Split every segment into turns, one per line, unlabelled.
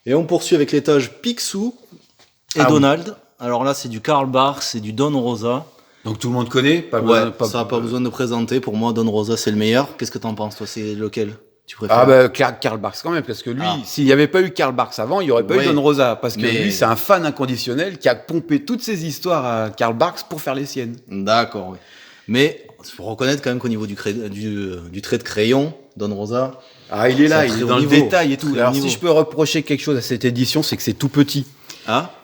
Et on poursuit avec l'étage Picsou et Donald. Alors là, c'est du Karl Barks, c'est du Don Rosa.
Donc tout le monde connaît,
ça n'a pas besoin de présenter. Pour moi, Don Rosa, c'est le meilleur. Qu'est-ce que t'en penses, toi? C'est lequel tu préfères?
Ah bah Karl Barks quand même, parce que lui, s'il n'y avait pas eu Karl Barks avant, il n'y aurait pas eu Don Rosa, parce que lui, c'est un fan inconditionnel qui a pompé toutes ses histoires à Karl Barks pour faire les siennes.
D'accord, oui. Mais il faut reconnaître quand même qu'au niveau du trait de crayon, Don Rosa...
Ah, il est là, il est dans le détail et tout. Alors si je peux reprocher quelque chose à cette édition, c'est que c'est tout petit.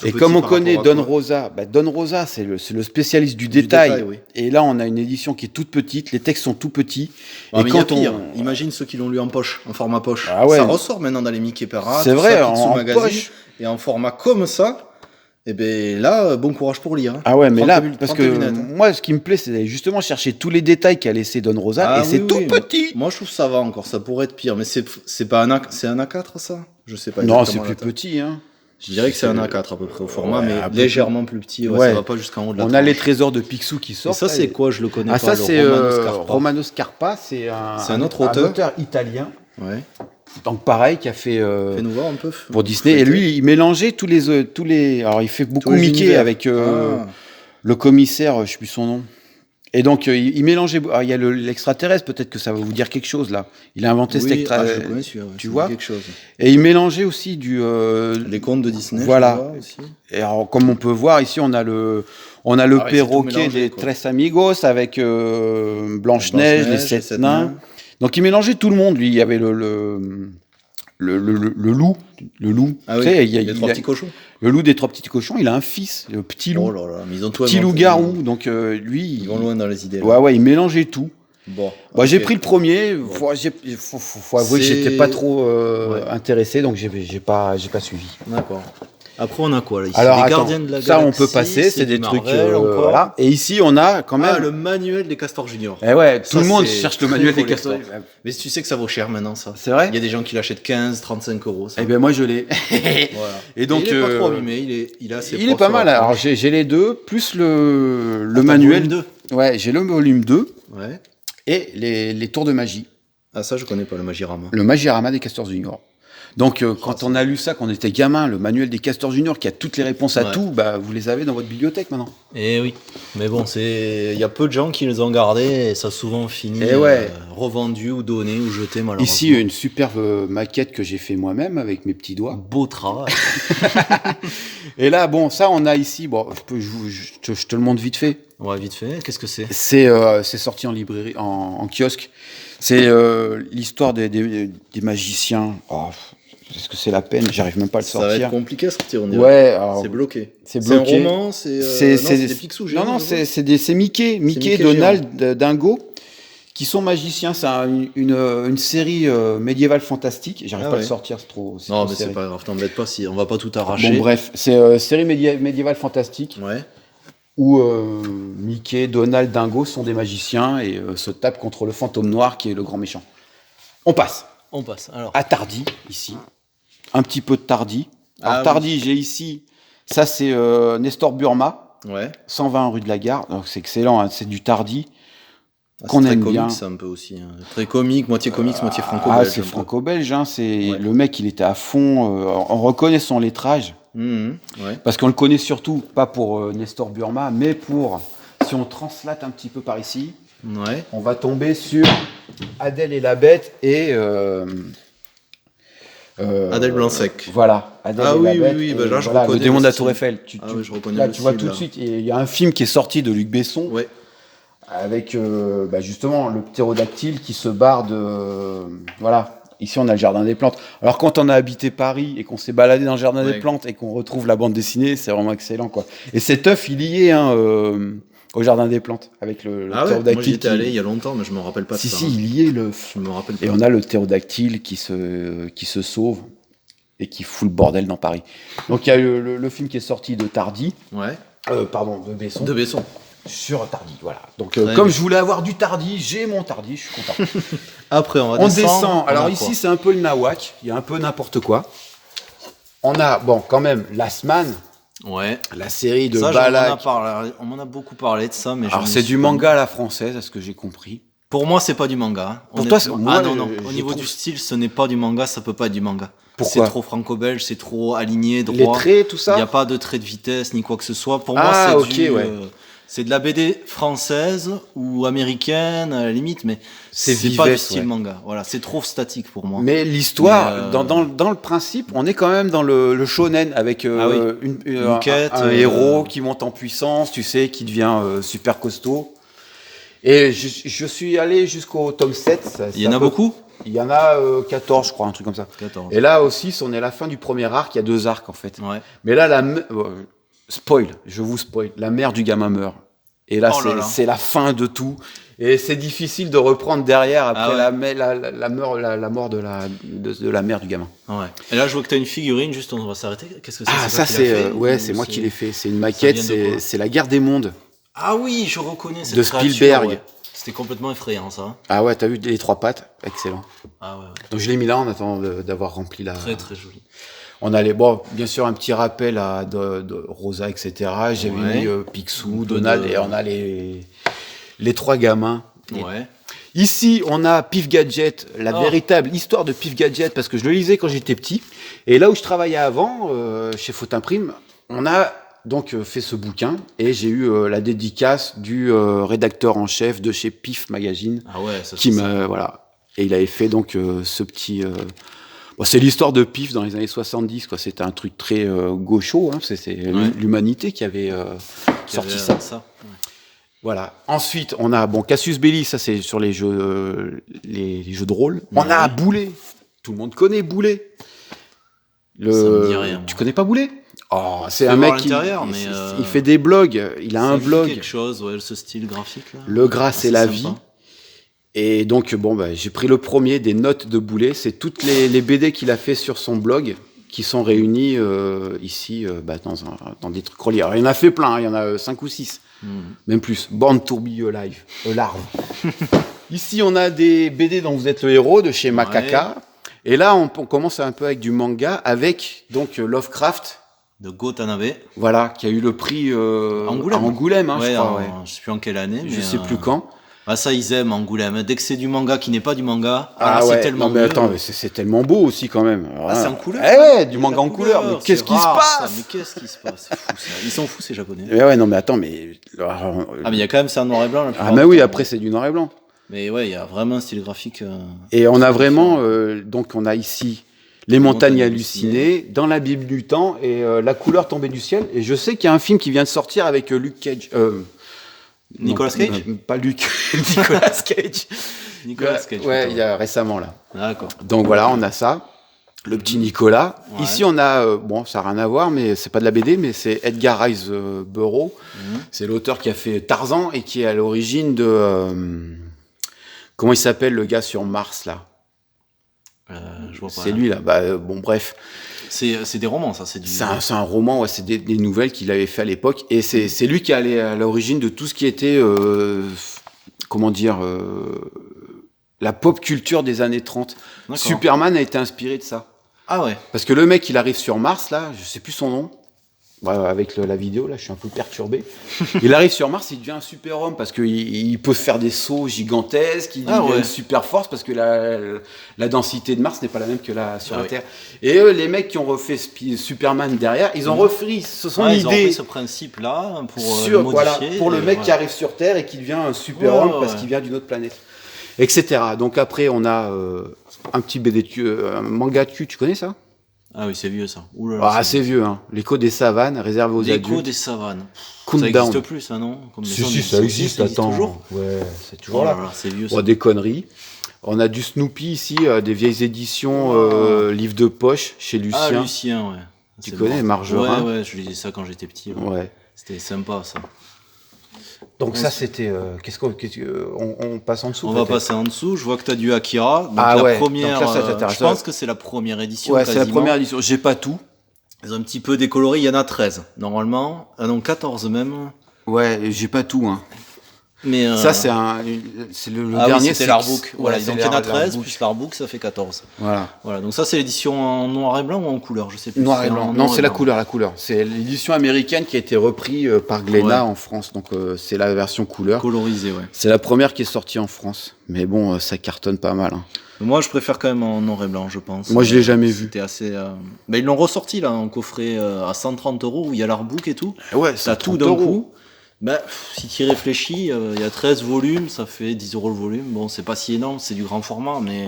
Et comme on connaît Don Rosa, Don Rosa, c'est le spécialiste du détail. Oui. Et là, on a une édition qui est toute petite, les textes sont tout petits.
Et quand imagine ceux qui l'ont lu en poche, en format poche.
Ah ouais.
Ça ressort maintenant dans les Mickey Parade,
c'est vrai,
en poche. Et en format comme ça. Et bien là, bon courage pour lire.
Ah ouais, mais là, parce que moi, ce qui me plaît, c'est justement chercher tous les détails qu'a laissé Don Rosa, et c'est tout petit.
Moi, je trouve que ça va encore, ça pourrait être pire, mais c'est pas un A4, ça? Je sais pas.
Non, c'est plus petit, hein.
Je dirais que c'est un A4 à peu près au format, mais légèrement plus petit. Ça va pas jusqu'en haut de la tranche.
On a les trésors de Picsou qui sortent.
Et ça, c'est quoi? Je le connais pas.
Ça, c'est Romano Scarpa. C'est un autre auteur italien.
Ouais.
Donc pareil, qui a fait
nous voir un peu
pour Disney. Et lui, il mélangeait tous les. Alors il fait beaucoup Mickey avec le commissaire, je sais plus son nom. Et donc il mélangeait. Il y a l'extraterrestre, peut-être que ça va vous dire quelque chose là. Il a inventé cet extraterrestre.
Je connais celui-là,
tu vois
quelque chose.
Et il mélangeait aussi les
contes de Disney.
Voilà. Aussi. Et alors comme on peut voir ici, on a le perroquet des Tres Amigos avec Blanche-Neige, les sept nains. Donc il mélangeait tout le monde, lui. Il y avait le loup.
Ah oui, les trois petits cochons.
Le loup des trois petits cochons, il a un fils, le petit loup.
Oh là là, mais ils ont tout
petit loup-garou. Donc lui...
Ils vont loin dans les idées.
Ouais, il mélangeait tout.
Bon.
J'ai pris le premier. Faut avouer que j'étais pas trop intéressé, donc j'ai pas suivi.
D'accord. Après, on a quoi là ici?
Alors,
les Gardiens de la Galaxie.
Ça, on peut passer, c'est des trucs. Voilà. Et ici, on a quand même.
Le manuel des Castors Junior.
Eh ouais, tout le monde cherche le manuel des Castors.
Mais tu sais que ça vaut cher maintenant, ça.
C'est vrai?
Il y a des gens qui l'achètent 15, 35 euros.
Eh ben, moi, je l'ai.
Voilà.
Et donc.
Il est pas trop abîmé, il est assez
Il est pas mal. Alors, j'ai les deux, plus le manuel.
Le volume 2.
Ouais, j'ai le volume 2.
Ouais.
Et les tours de magie.
Ah, ça, je connais pas, le Magirama.
Le Magirama des Castors Junior. Donc, quand on a lu ça, quand on était gamin, le manuel des Castors Junior, qui a toutes les réponses à tout, vous les avez dans votre bibliothèque maintenant.
Eh oui, mais bon, il y a peu de gens qui les ont gardés et ça a souvent fini revendu ou donné ou jeté malheureusement.
Ici, une superbe maquette que j'ai fait moi-même avec mes petits doigts.
Beau travail.
Et là, bon, ça, on a ici, je te le montre vite fait.
Ouais, vite fait. Qu'est-ce que c'est?
C'est sorti en librairie, en kiosque. C'est l'histoire des magiciens. Oh, est-ce que c'est la peine? J'arrive même pas à le sortir.
Ça va être compliqué à sortir, on dirait.
Ouais, alors,
c'est bloqué.
C'est bloqué.
C'est un roman, c'est des Picsou.
Non, c'est Mickey, Donald, Dingo, qui sont magiciens. C'est une série médiévale fantastique. J'arrive pas à le sortir, c'est trop.
Non, mais c'est pas grave, t'embête pas, on va pas tout arracher.
Bon, bref, c'est série médiévale fantastique.
Ouais.
Où Mickey, Donald, Dingo sont des magiciens et se tapent contre le fantôme noir qui est le grand méchant. On passe.
Alors.
À Tardy, ici. Un petit peu de Tardy. Alors, Tardy, j'ai ici, ça c'est Nestor Burma, 120 rue de la Gare. Donc c'est excellent, hein, c'est du Tardy qu'on aime bien.
C'est un peu aussi. Hein. Très comique, moitié comics, moitié franco-belge.
C'est franco-belge, hein, le mec, il était à fond. On reconnaît son lettrage. Parce qu'on le connaît surtout, pas pour Nestor Burma, mais si on translate un petit peu par ici, on va tomber sur Adèle et la Bête et...
Adèle Blanc-Sec.
Voilà. Adèle et la Bête.
Oui, là, je reconnais.
Le démon de la Tour Eiffel.
Je reconnais
là, tu vois tout de suite, il y a un film qui est sorti de Luc Besson, avec justement le ptérodactyle qui se barre de... Voilà. Ici, on a le Jardin des Plantes. Alors, quand on a habité Paris et qu'on s'est baladé dans le Jardin des Plantes et qu'on retrouve la bande dessinée, c'est vraiment excellent, quoi. Et cet œuf, il y est au Jardin des Plantes, avec le ptérodactyle.
Moi, j'y étais allé il y a longtemps, mais je me rappelle pas de ça.
Si, il y est l'œuf.
Je me rappelle pas.
Et on a le ptérodactyle qui se sauve et qui fout le bordel dans Paris. Donc, il y a le film qui est sorti de Tardy. De Besson.
De Besson.
Sur Tardy, voilà. Donc, comme je voulais avoir du Tardy, j'ai mon Tardy, je suis content.
Après, on
descend. Alors ici, c'est un peu le nawak. Il y a un peu n'importe quoi. On a, quand même, Last Man. La série de Balak.
On m'en a beaucoup parlé de ça. Mais
alors, c'est du manga à la française, à ce que j'ai compris.
Pour moi, c'est pas du manga. Hein.
Pour toi,
non. Au niveau du style, ce n'est pas du manga, ça peut pas être du manga.
Pourquoi ?
C'est trop franco-belge, c'est trop aligné, droit.
Les traits, tout ça ?
Il n'y a pas de trait de vitesse ni quoi que ce soit. Pour moi, c'est de la BD française ou américaine à la limite, mais c'est pas du style manga. Voilà, c'est trop statique pour moi.
Mais l'histoire, dans le principe, on est quand même dans le shonen avec une quête, un héros qui monte en puissance, tu sais, qui devient super costaud. Et je suis allé jusqu'au tome 7.
Il y en a beaucoup ?
Il y en a 14, je crois, un truc comme ça.
14.
Et là aussi, on est à la fin du premier arc, il y a 2 arcs en fait.
Ouais.
Mais là, je vous spoil, la mère du gamin meurt. Et là, c'est la fin de tout. Et c'est difficile de reprendre derrière après la mort de la mère du gamin.
Ouais. Et là, je vois que tu as une figurine, juste on va s'arrêter. Qu'est-ce que c'est ?
Ça, c'est moi qui l'ai fait. C'est une maquette, c'est la guerre des mondes.
Ah oui, je reconnais cette
de Spielberg.
Ouais. C'était complètement effrayant, ça.
Ah ouais, t'as vu les 3 pattes ? Excellent.
Ah ouais.
Donc je l'ai mis là en attendant d'avoir rempli la...
Très très joli.
On allait, bien sûr, un petit rappel de Rosa, etc. J'avais mis Picsou, Donald, et on a les 3 gamins.
Ouais.
Ici, on a Pif Gadget, la véritable histoire de Pif Gadget, parce que je le lisais quand j'étais petit. Et là où je travaillais avant, chez Faute Imprime, on a donc fait ce bouquin, et j'ai eu la dédicace du rédacteur en chef de chez Pif Magazine, qui me voilà, et il avait fait donc ce petit. C'est l'histoire de Pif dans les années 70, quoi. C'était un truc très gaucho, hein. C'est l'humanité qui avait sorti ça.
Ouais.
Voilà. Ensuite, on a Cassius Belli, ça c'est sur les jeux de rôle. On a Boulet. Tout le monde connaît Boulet.
Ça me dit rien.
Tu connais pas Boulet ? Oh, c'est un mec il fait des blogs. Il a un blog.
Quelque chose, ce style graphique là.
Le gras, c'est la vie. Et donc, j'ai pris le premier des notes de Boulet. C'est toutes les BD qu'il a fait sur son blog qui sont réunies ici dans des trucs reliés. Alors, il y en a fait plein, il y en a 5 ou 6. Même plus. Born to be alive. Larve. Ici, on a des BD dont vous êtes le héros de chez Macaca. Et là, on commence un peu avec du manga, avec donc Lovecraft.
De Go Tanabe.
Voilà, qui a eu le prix Angoulême, je crois.
Je sais plus en quelle année.
Je sais plus quand.
Ah, ça, ils aiment Angoulême. Dès que c'est du manga qui n'est pas du manga,
c'est tellement beau. Attends, mais c'est tellement beau aussi quand même.
C'est en couleur.
Du manga en couleur. Mais qu'est-ce qui se passe ?
Mais qu'est-ce qui se passe ? C'est fou ça. Ils sont fous ces Japonais.
Mais
il y a quand même c'est un noir et blanc.
Après c'est du noir et blanc.
Mais il y a vraiment un style graphique.
Et on a vraiment, donc on a ici les montagnes hallucinées, dans la Bible du temps et la couleur tombée du ciel. Et je sais qu'il y a un film qui vient de sortir avec Luke Cage.
Nicolas Cage ?
Pas Luke, Nicolas Cage.
Nicolas Cage.
Il y a récemment là.
D'accord.
Donc voilà, on a ça. Le petit Nicolas. Ouais. Ici, on a, ça n'a rien à voir, mais c'est pas de la BD, mais c'est Edgar Rice Burroughs. C'est l'auteur qui a fait Tarzan et qui est à l'origine de... comment il s'appelle le gars sur Mars, là ?
Je vois pas.
C'est lui, là. Bref.
C'est des romans, ça.
C'est un roman, c'est des nouvelles qu'il avait fait à l'époque. Et c'est lui qui est allé à l'origine de tout ce qui était... la pop culture des années 30. D'accord. Superman a été inspiré de ça.
Ah ouais.
Parce que le mec, il arrive sur Mars, là, je sais plus son nom. Avec la vidéo, là, je suis un peu perturbé. Il arrive sur Mars, il devient un super-homme parce qu'il peut faire des sauts gigantesques, il a une super force parce que la densité de Mars n'est pas la même que sur la Terre. Et eux, les mecs qui ont refait Superman derrière, ils ont refait
ils ont refait ce principe-là pour le modifier.
Pour le mec qui arrive sur Terre et qui devient un super-homme parce qu'il vient d'une autre planète. Etc. Donc après, on a un petit BD, un manga de cul, tu connais ça ?
Ah oui, c'est vieux ça. Oulala,
c'est vieux, hein. L'écho des savanes, réservé aux adultes.
L'écho des savanes.
Countdown.
Ça n'existe plus, ça, non ?
Si, ça existe, attends.
Toujours.
Ouais, c'est toujours là.
C'est vieux ça.
Des conneries. On a du Snoopy ici, des vieilles éditions, livres de poche chez Lucien.
Ah, Lucien, ouais.
Tu connais, Margerin ?
Ouais, je lisais ça quand j'étais petit. Ouais. C'était sympa, ça.
Donc ça, c'était... on passe en dessous.
On va passer en dessous. Je vois que tu as du Akira. Donc la première,
donc là, ça t'intéresse.
je pense que c'est la première édition.
Ouais, c'est la première édition. J'ai pas tout.
Ils ont un petit peu décoloré. Il y en a 13, normalement. Ah non, 14 même.
Ouais, j'ai pas tout. Hein.
Mais
ça, c'est le dernier.
C'était l'artbook. Voilà, donc il y en a 13, plus l'artbook, ça fait 14. Voilà. Donc ça, c'est l'édition en noir et blanc ou en couleur, je sais plus.
Noir et blanc. Non, c'est la couleur. C'est l'édition américaine qui a été reprise par Glénat en France. Donc c'est la version couleur.
Colorisée, ouais.
C'est la première qui est sortie en France. Mais bon, ça cartonne pas mal.
Moi, je préfère quand même en noir et blanc, je pense.
Moi, je l'ai jamais vu.
C'était assez. Mais ils l'ont ressorti là, en coffret à 130 €, où il y a l'artbook et tout.
Ouais,
ça tout d'un coup. Si tu y réfléchis, il y a 13 volumes, ça fait 10 € le volume. Bon, c'est pas si énorme, c'est du grand format, mais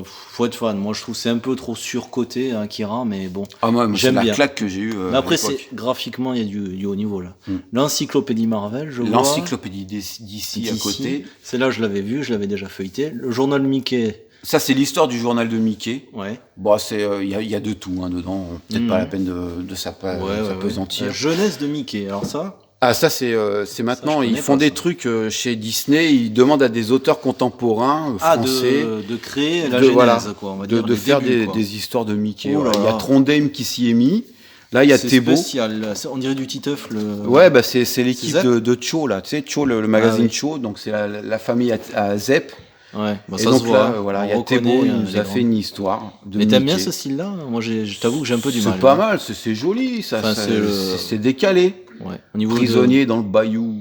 faut être fan. Moi, je trouve que c'est un peu trop surcoté, Akira, mais bon.
Moi, j'aime bien. C'est la claque que j'ai eue.
Mais après, graphiquement, il y a du haut niveau là. L'encyclopédie Marvel, je vois.
L'encyclopédie d'ici à côté.
Celle-là, je l'avais vue, je l'avais déjà feuilleté. Le journal Mickey.
Ça, c'est l'histoire du journal de Mickey.
Ouais.
Bon, il y a de tout dedans. Peut-être pas la peine de s'apesantir.
La jeunesse de Mickey. Alors ça.
Ah, ça, c'est maintenant, ils font des trucs chez Disney, ils demandent à des auteurs contemporains français
de créer la genèse, quoi, on va dire,
de faire des histoires de Mickey. Il y a Trondheim qui s'y est mis. Là, il y a Thébault. C'est
spécial, on dirait du Titeuf.
Ouais, c'est l'équipe de Cho, là. Tu sais, Cho, le magazine Cho, donc c'est la famille à Zep.
Ouais,
et ça donc se voit. Là, il y a Thébault, il nous a fait une histoire de
Mais t'aimes bien ce style-là? Moi, je t'avoue que j'ai un peu du mal.
C'est pas mal, c'est joli, c'est décalé.
Ouais. Au niveau
Prisonnier dans le bayou.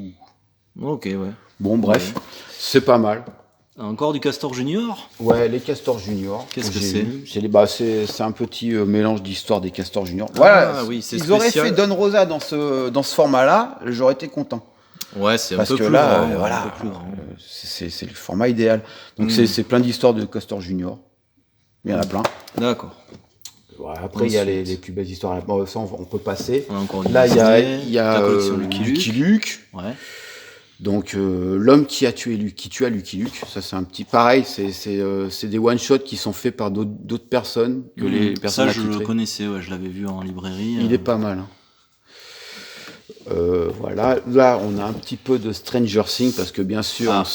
Ok, ouais.
Bon, bref, c'est pas mal.
Encore du Castor Junior?
Ouais, les Castors Junior.
Qu'est-ce que c'est?
C'est un petit mélange d'histoire des Castors Junior.
Voilà, oui, c'est
ils auraient fait Don Rosa dans ce format-là, j'aurais été content.
Ouais, c'est un peu plus
grand.
Voilà,
c'est le format idéal. Donc c'est plein d'histoires de Castor Junior. Il y en a plein.
D'accord.
Ouais, après, il y a les plus belles histoires. Bon, ça, on peut passer.
Là,
il y a
la collection
Lucky Luke.
Ouais.
Donc, l'homme qui tua Lucky Luke. Ça, c'est un petit pareil. C'est des one-shots qui sont faits par d'autres personnes que les personnes.
Ça, je le connaissais. Ouais, je l'avais vu en librairie.
Il est pas mal. Voilà, là on a un petit peu de Stranger Things parce que bien sûr on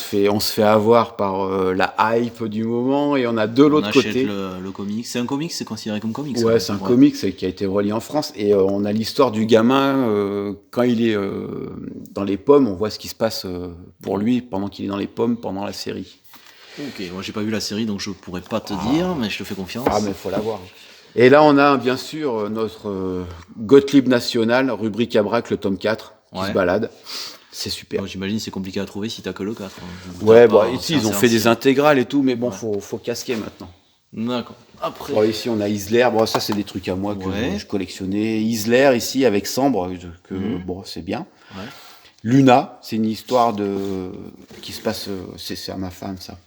se fait avoir par la hype du moment et on a de l'autre côté
le comics. C'est un comics, c'est considéré comme comics.
Ouais, c'est un comics qui a été relié en France et on a l'histoire du gamin quand il est dans les pommes, on voit ce qui se passe pour lui pendant qu'il est dans les pommes pendant la série.
Ok, moi j'ai pas vu la série donc je pourrais pas te dire, mais je te fais confiance.
Ah, mais faut la voir. Et là, on a bien sûr notre Gottlieb National, rubrique à braque, le tome 4, qui se balade. C'est super.
Bon, j'imagine que c'est compliqué à trouver si t'as que le 4.
Ouais, ici, ils ont fait des intégrales et tout, mais bon, faut casquer maintenant.
D'accord. Après.
Bon, ici, on a Isler. Bon, ça, c'est des trucs à moi que je collectionnais. Isler, ici, avec Sambre, bon, c'est bien.
Ouais.
Luna, c'est une histoire qui se passe... C'est à ma femme, ça.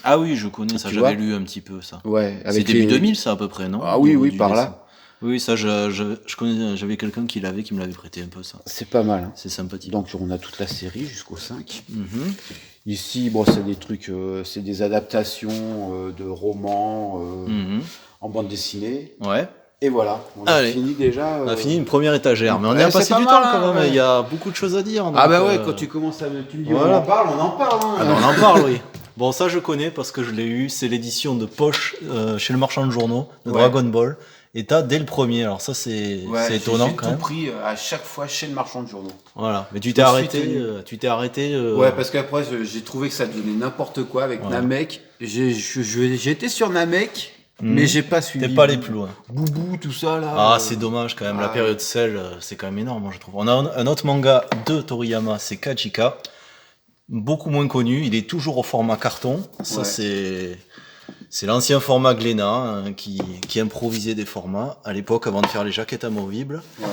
Ah oui, je connais ça, j'avais lu un petit peu ça.
Ouais,
c'est début 2000 ça à peu près, non?
Ah oui, par là.
Oui, ça je connais, j'avais quelqu'un qui me l'avait prêté un peu ça.
C'est pas mal. Hein.
C'est sympathique.
Donc on a toute la série jusqu'au 5. Ici, bon, c'est des trucs, c'est des adaptations de romans en bande dessinée.
Ouais.
Et voilà, on a fini déjà.
On a fini une première étagère, mais on y a passé du temps quand même. Il y a beaucoup de choses à dire. Donc,
quand tu commences à me dire on en parle. Hein.
On en parle, oui. Bon, ça je connais parce que je l'ai eu. C'est l'édition de poche chez le marchand de journaux de Dragon Ball. Et t'as dès le premier. Alors ça c'est étonnant quand même.
J'ai tout pris à chaque fois chez le marchand de journaux.
Voilà. Mais tu t'es arrêté.
Ouais, parce qu'après j'ai trouvé que ça devenait n'importe quoi avec Namek. J'ai été sur Namek. Mais j'ai pas suivi.
T'es pas allé plus loin.
Boubou, tout ça là.
Ah, c'est dommage quand même. La période Cell, c'est quand même énorme, moi, je trouve. On a un autre manga de Toriyama, c'est Kachika. Beaucoup moins connu. Il est toujours au format carton. Ça, c'est l'ancien format Glénat qui improvisait des formats à l'époque avant de faire les jaquettes amovibles. Ouais.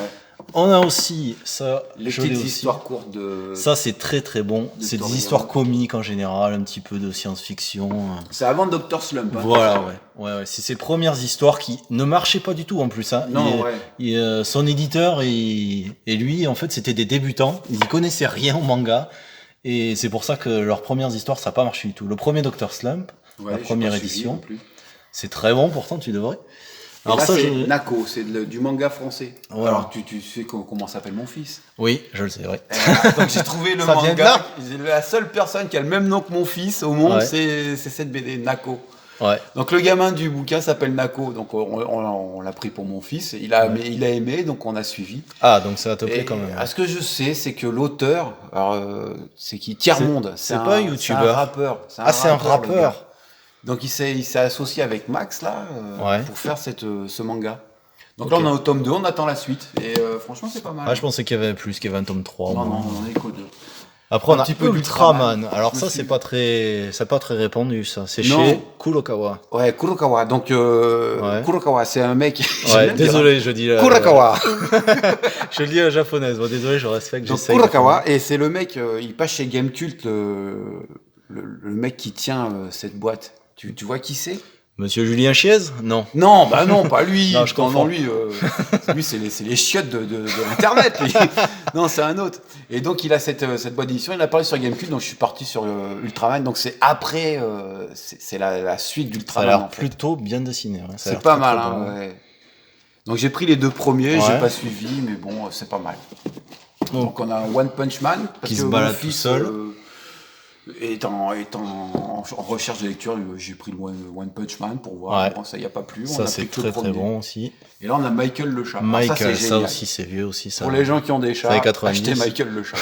On a aussi ça.
Les petites histoires courtes de.
Ça, c'est très très bon. C'est des histoires comiques en général, un petit peu de science-fiction.
C'est avant Dr. Slump. Hein,
voilà, ouais. C'est ses premières histoires qui ne marchaient pas du tout en plus. Hein.
Non,
son éditeur et lui, en fait, c'était des débutants. Ils y connaissaient rien au manga. Et c'est pour ça que leurs premières histoires, ça n'a pas marché du tout. Le premier Dr. Slump, la première édition, c'est très bon pourtant, tu devrais.
Alors là, ça, c'est Nako, c'est du manga français. Voilà. Alors tu sais comment s'appelle mon fils?
Oui, je le sais, oui.
Donc j'ai trouvé le manga. La seule personne qui a le même nom que mon fils au monde, c'est cette BD, Nako.
Ouais.
Donc le gamin du bouquin s'appelle Nako, donc on l'a pris pour mon fils. Il a aimé, donc on a suivi.
Ah, donc ça a te plu quand même.
Ce que je sais, c'est que l'auteur, c'est qui Tiers-Monde.
C'est pas un youtubeur.
C'est un rappeur.
C'est un rappeur.
Donc il s'est associé avec Max là pour faire ce manga. Donc là on est au tome 2, on attend la suite. Et franchement c'est pas mal.
Ah, je pensais qu'il y avait plus, qu'il y avait un tome 3.
Non, on est qu'au 2.
Après, on a Ultraman. Alors ça, c'est pas très répandu, ça. C'est chez Kurokawa.
Ouais, Kurokawa. Donc, Kurokawa, c'est un mec...
Ouais, désolé, je dis...
Kurokawa.
Je le dis à la japonaise. Bon, désolé, je respecte.
Donc, Kurokawa, et c'est le mec, il passe chez Gamecult, le mec qui tient cette boîte. Tu vois qui c'est ?
Monsieur Julien Chiez ? Non.
Non, bah non, pas lui.
Non, je confonds.
Lui, c'est les chiottes de l'internet. Lui. Non, c'est un autre. Et donc il a cette boîte d'édition. Il a parlé sur Gamecube, donc je suis parti sur Ultraman. Donc c'est après, c'est la suite d'Ultraman.
Ça a l'air plutôt bien dessiné. Ouais.
C'est pas mal. Hein, ouais. Donc j'ai pris les 2 premiers, j'ai pas suivi, mais bon, c'est pas mal. Donc on a un One Punch Man
qui se balade tout seul.
Étant en recherche de lecture, j'ai pris le One Punch Man pour voir. Bon, ça y a pas plu.
Ça, c'est très très bon aussi.
Et là, on a Michael le chat.
Michael, ça aussi, c'est vieux aussi. Ça.
Pour les gens qui ont des chats, achetez Michael le chat.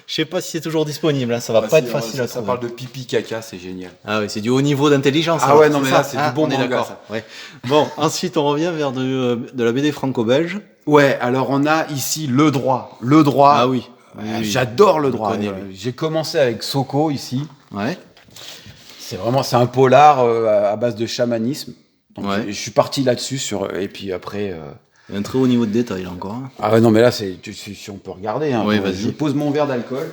Je sais pas si c'est toujours disponible. Hein. Ça va pas être facile à trouver.
Ça parle de pipi caca, c'est génial.
Ah oui, c'est du haut niveau d'intelligence.
Ah ouais, non mais là, c'est du bon manga.
D'accord. Ouais. Bon, ensuite, on revient vers de la BD franco-belge.
Ouais, alors on a ici Le Droit.
Ah oui.
J'adore Le Droit. J'ai commencé avec Soko ici.
Ouais.
C'est un polar à base de chamanisme. Donc je suis parti là-dessus et puis après.
Il y a un très haut niveau de détail là encore. Hein.
Ah ouais, non mais là si on peut regarder. Hein,
oui, vas-y.
Je pose mon verre d'alcool.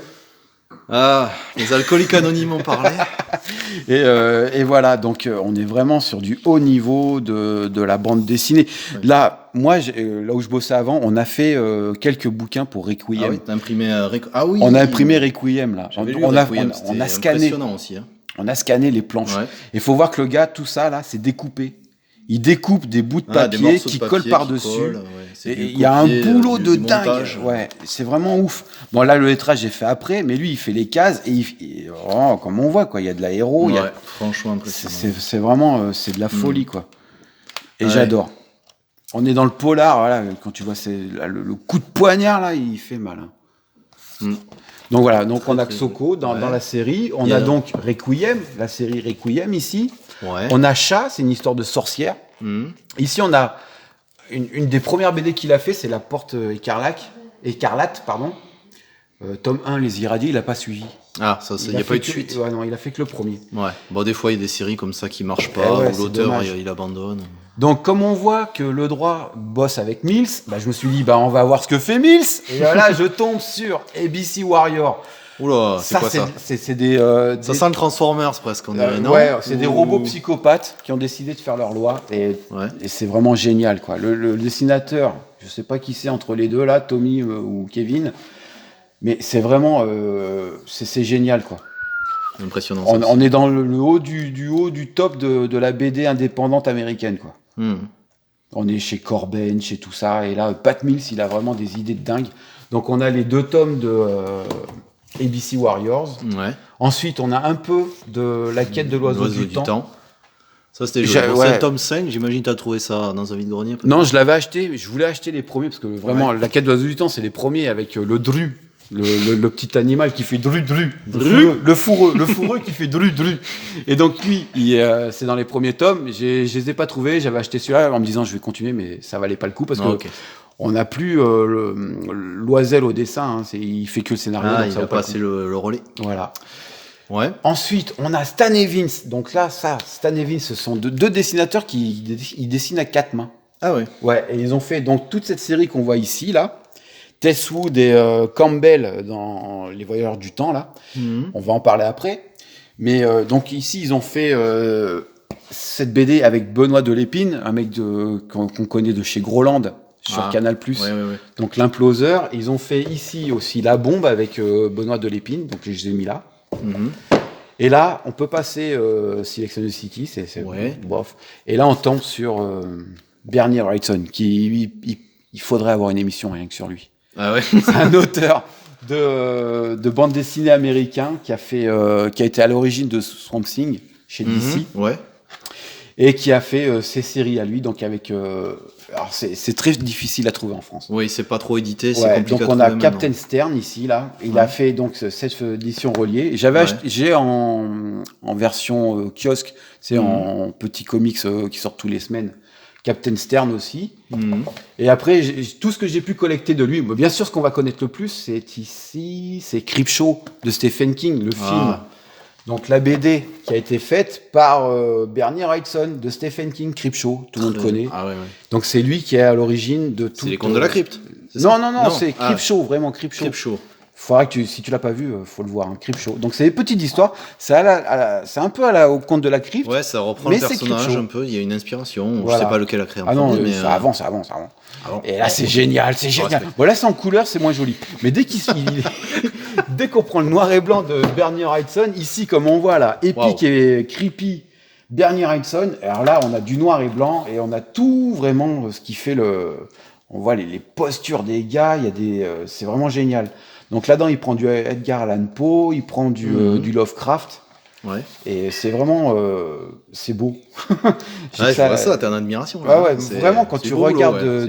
Ah, les alcooliques anonymes en parlaient.
Et voilà, donc on est vraiment sur du haut niveau de la bande dessinée. Ouais. Là, moi, là où je bossais avant, on a fait quelques bouquins pour Requiem.
Ah oui, t'as imprimé oui.
On a imprimé Requiem là.
On a
scanné.
Impressionnant aussi. Hein.
On a scanné les planches. Il faut voir que le gars, tout ça là, c'est découpé. Il découpe des bouts de papier qui collent par-dessus. Il y a un boulot de dingue.
Montage.
Ouais, c'est vraiment ouf. Bon, là, le lettrage, j'ai fait après, mais lui, il fait les cases et comme on voit, quoi, il y a de l'aéro.
Ouais, franchement impressionnant.
C'est vraiment c'est de la folie, quoi. Et j'adore. On est dans le polar, voilà, quand tu vois le coup de poignard, là, il fait mal. Hein. Donc voilà, donc on a Xoko dans la série. On a donc Requiem, la série Requiem ici.
Ouais.
On a Chat, c'est une histoire de sorcière. Ici, on a une des premières BD qu'il a fait, c'est La Porte Écarlate, pardon. Tome 1, Les Irradiés, il n'a pas suivi.
Ah, ça, il n'y a pas eu de suite.
Ouais, non, il a fait que le premier.
Ouais. Bon, des fois, il y a des séries comme ça qui ne marchent pas, où l'auteur, il abandonne.
Donc, comme on voit que Le Droit bosse avec Mills, je me suis dit, on va voir ce que fait Mills. Et là, je tombe sur ABC Warrior.
Oula, c'est quoi ça ?
C'est des...
ça sent le Transformers presque, on dirait, non ?
Ouais, c'est des robots psychopathes qui ont décidé de faire leur loi. Et c'est vraiment génial, quoi. Le dessinateur, je sais pas qui c'est entre les deux, là, Tommy ou Kevin, mais c'est vraiment... c'est génial, quoi.
Impressionnant.
On est dans le haut du top de la BD indépendante américaine, quoi. On est chez Corben, chez tout ça. Et là, Pat Mills, il a vraiment des idées de dingue. Donc, on a les 2 tomes de... ABC Warriors. Ouais. Ensuite, on a un peu de La Quête de l'Oiseau du Temps.
Ça, c'était joli. C'est le tome 5, j'imagine que tu as trouvé ça dans un vide-grenier.
Non, je l'avais acheté, je voulais acheter les premiers, parce que vraiment, La Quête de l'Oiseau du Temps, c'est les premiers avec le dru, le petit animal qui fait dru. Le fourreux qui fait dru. Et donc, lui, c'est dans les premiers tomes, je les ai pas trouvés, j'avais acheté celui-là en me disant, je vais continuer, mais ça valait pas le coup, parce que... On n'a plus Loisel au dessin, hein, il fait que le scénario.
Ah, il a passé le relais.
Voilà.
Ouais.
Ensuite, on a Stan Evans. Donc là, Stan Evans, ce sont deux dessinateurs qui dessinent à 4 mains.
Ah ouais.
Ouais, et ils ont fait donc toute cette série qu'on voit ici, là. Tess Wood et Campbell dans Les Voyageurs du Temps, là. On va en parler après. Mais donc ici, ils ont fait cette BD avec Benoît Delépine, un mec qu'on connaît de chez Groland. Sur Canal+.
Ouais.
Donc l'imploseur. Ils ont fait ici aussi La Bombe avec Benoît Delépine, donc je les ai mis là. Et là, on peut passer Selection City, c'est bof. Et là, on tombe sur Bernie Wrightson, il faudrait avoir une émission rien que sur lui.
Ah ouais.
C'est un auteur de bande dessinée américain qui a été à l'origine de Swamp Thing chez DC.
Ouais.
et qui a fait ses séries à lui, donc avec... alors c'est très difficile à trouver en France.
Oui, c'est pas trop édité, c'est compliqué
donc
à
on
trouver
a
maintenant.
Captain Stern ici, là. Il a fait donc cette édition reliée. J'ai en version kiosque, c'est en petits comics qui sortent tous les semaines. Captain Stern aussi. Et après, tout ce que j'ai pu collecter de lui, bien sûr, ce qu'on va connaître le plus, c'est Creepshow de Stephen King, le film. Donc la BD qui a été faite par Bernie Wrightson de Stephen King, Creepshow, tout le monde connaît. Donc c'est lui qui est à l'origine de tout.
C'est les contes de la crypte.
Non, c'est Creepshow, vraiment Creepshow. Faudra que si tu l'as pas vu, faut le voir, Creepshow. Donc c'est des petites histoires, c'est un peu au conte de la crypte.
Ouais, ça reprend le personnage un peu, il y a une inspiration, je sais pas lequel a créé.
Ah non, mais ça avance. Et là c'est génial. Bon là c'est en couleur, c'est moins joli. Mais dès qu'on prend le noir et blanc de Bernie Wrightson, ici comme on voit là, épique et creepy, Bernie Wrightson, alors là on a du noir et blanc et on a tout vraiment ce qui fait on voit les postures des gars, c'est vraiment génial. Donc là-dedans, il prend du Edgar Allan Poe, il prend du Lovecraft. Ouais. Et c'est vraiment... c'est beau.
Je vois ça, t'es en admiration.
Là. Ouais, vraiment, quand tu regardes...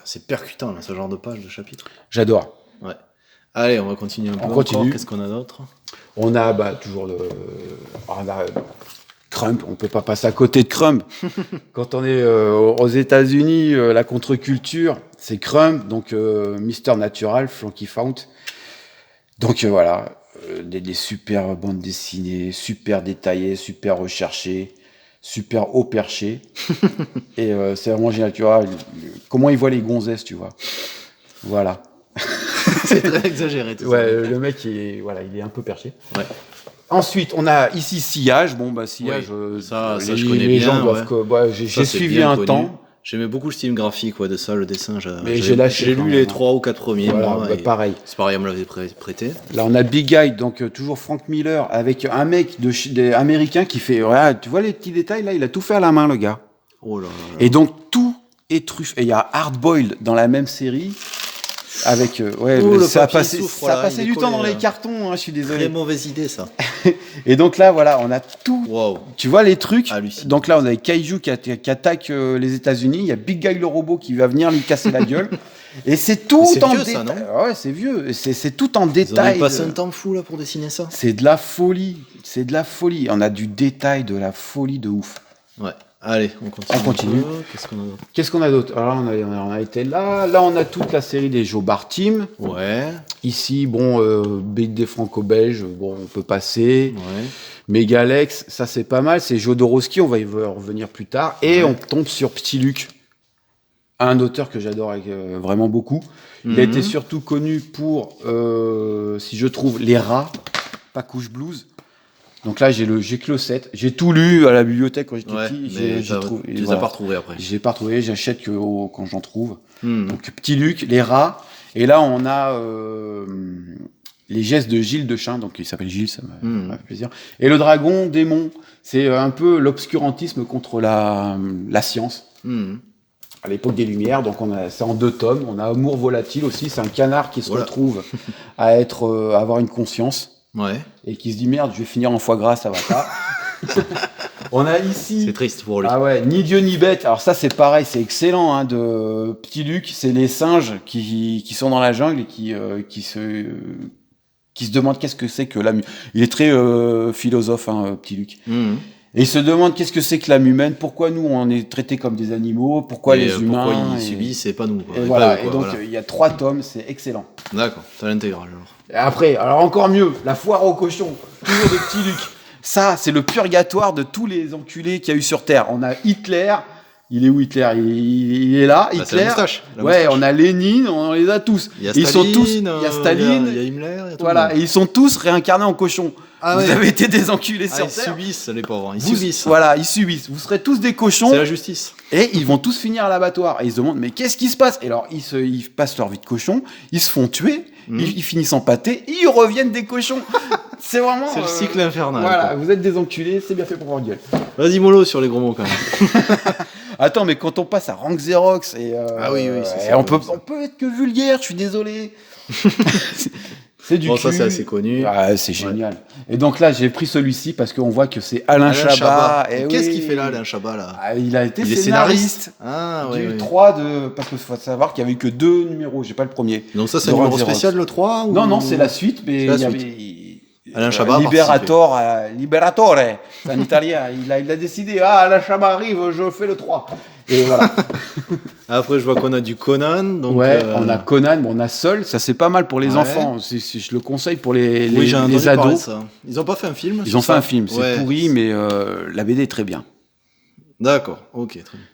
c'est percutant, là, ce genre de page, de chapitre.
J'adore.
Ouais. Allez, on va continuer un peu. On continue. Qu'est-ce qu'on a d'autre ?
On a toujours Crumb, on peut pas passer à côté de Crumb. Quand on est aux États-Unis, la contre-culture, c'est Crumb, donc Mister Natural, Frankie Fount. Donc voilà, des super bandes dessinées, super détaillées, super recherchées, super haut perché. Et c'est vraiment génial, tu vois, comment il voit les gonzesses, tu vois. Voilà.
C'est très exagéré tout
ça. Le mec, il est un peu perché. Ouais. Ensuite, on a ici Sillage. Bon, Sillage,
ça je connais bien. Gens doivent
j'ai suivi un temps.
J'aimais beaucoup le style graphique de ça, le dessin.
J'ai
lu les 3 ou 4 premiers.
Voilà, pareil.
C'est pareil, on me l'avait prêté.
Là, on a Big Guy, donc toujours Frank Miller, avec un mec américain qui fait... tu vois les petits détails, là, il a tout fait à la main, le gars.
Oh là là.
Et donc, tout est truffé. Et il y a Hard Boiled dans la même série. Avec ça a passé du temps dans les cartons, je suis désolé.
Très mauvaise idée ça.
Et donc là voilà, on a tout.
Wow.
Tu vois les trucs.
Hallucinant.
Donc là on a Kaiju qui attaque les États-Unis, il y a Big Guy le robot qui va venir lui casser la gueule. Et c'est tout en détail. Ouais, c'est vieux, c'est tout en détail.
Ils ont passé un temps fou là pour dessiner ça.
C'est de la folie, On a du détail, de la folie de ouf.
Ouais. Allez, on continue.
Qu'est-ce qu'on a d'autre? Alors on a été là. Là, on a toute la série des Joe Team.
Ouais.
Ici, BD franco-belge, on peut passer. Ouais. Megalex, ça c'est pas mal. C'est Jodorowsky, on va y revenir plus tard. Et on tombe sur Petit Luc, un auteur que j'adore vraiment beaucoup. Il a été surtout connu pour, si je trouve, Les Rats, pas Couche Blues. Donc là, j'ai que le 7. J'ai tout lu à la bibliothèque quand j'étais petit.
Tu les as pas retrouvés après.
J'ai pas retrouvé, j'achète quand j'en trouve. Donc Petit Luc, Les Rats. Et là, on a les gestes de Gilles Dechain. Donc il s'appelle Gilles, ça m'a fait plaisir. Et le dragon démon, c'est un peu l'obscurantisme contre la science. À l'époque des Lumières, donc c'est en 2 tomes. On a Amour volatile aussi, c'est un canard qui se retrouve à avoir une conscience.
Ouais.
Et qui se dit merde, je vais finir en foie gras, ça va pas. On a ici.
C'est triste pour lui.
Ah ouais, Ni Dieu ni bête. Alors ça c'est pareil, c'est excellent de Petit Luc. C'est les singes qui sont dans la jungle et qui se demandent qu'est-ce que c'est que la musique. Il est très philosophe, Petit Luc. Et il se demande qu'est-ce que c'est que l'âme humaine, pourquoi nous on est traités comme des animaux, pourquoi les humains...
Pourquoi ils subissent et pas nous.
Et voilà, et donc il y a 3 tomes, c'est excellent.
D'accord, t'as l'intégrale alors.
Et après, alors encore mieux, La foire aux cochons, toujours de Petit Luc. Ça, c'est le purgatoire de tous les enculés qu'il y a eu sur Terre. On a Hitler, il est où Hitler ? Il est là, Hitler.
C'est la moustache.
On a Lénine, on les a tous.
Il y a Staline,
il y a Staline,
il y a Himmler, il y a tout.
Voilà, et ils sont tous réincarnés en cochons. Vous avez été des enculés sur Terre.
Ils subissent, les pauvres. Ils subissent.
Voilà, ils subissent. Vous serez tous des cochons.
C'est la justice.
Et ils vont tous finir à l'abattoir. Et ils se demandent, mais qu'est-ce qui se passe ? Et alors, ils passent leur vie de cochon, ils se font tuer, ils finissent en pâté, et ils reviennent des cochons. C'est vraiment...
C'est le cycle infernal.
Voilà, quoi. Vous êtes des enculés, c'est bien fait pour votre gueule.
Vas-y, mollo sur les gros mots, quand même.
Attends, mais quand on passe à Rank Xerox, on peut être que vulgaire, je suis désolé. C'est du
Bon,
cul.
ça, c'est assez connu.
Ah, c'est génial. Et donc là, j'ai pris celui-ci parce qu'on voit que c'est Alain Chabat. Et
Qu'est-ce
oui.
qu'il fait là, Alain Chabat, là?
Il a été
Il est
scénariste.
Ah,
du
oui.
3 de. Parce qu'il faut savoir qu'il n'y avait que 2 numéros, j'ai pas le premier.
Donc ça, c'est un numéro spécial, le 3 ou...
Non, c'est la suite, mais
la
il y
suite.
avait.
Alain Chabat
Liberatore, c'est un italien. Il a décidé, Alain Chabat arrive, je fais le 3. Et voilà.
Après, je vois qu'on a du Conan. Donc,
on a Conan, on a Seul, ça c'est pas mal pour les enfants. Je le conseille pour les ados.
Ça. Ils ont pas fait un film?
Ils ont fait un film, c'est pourri, mais la BD est très bien.
D'accord, ok, très bien.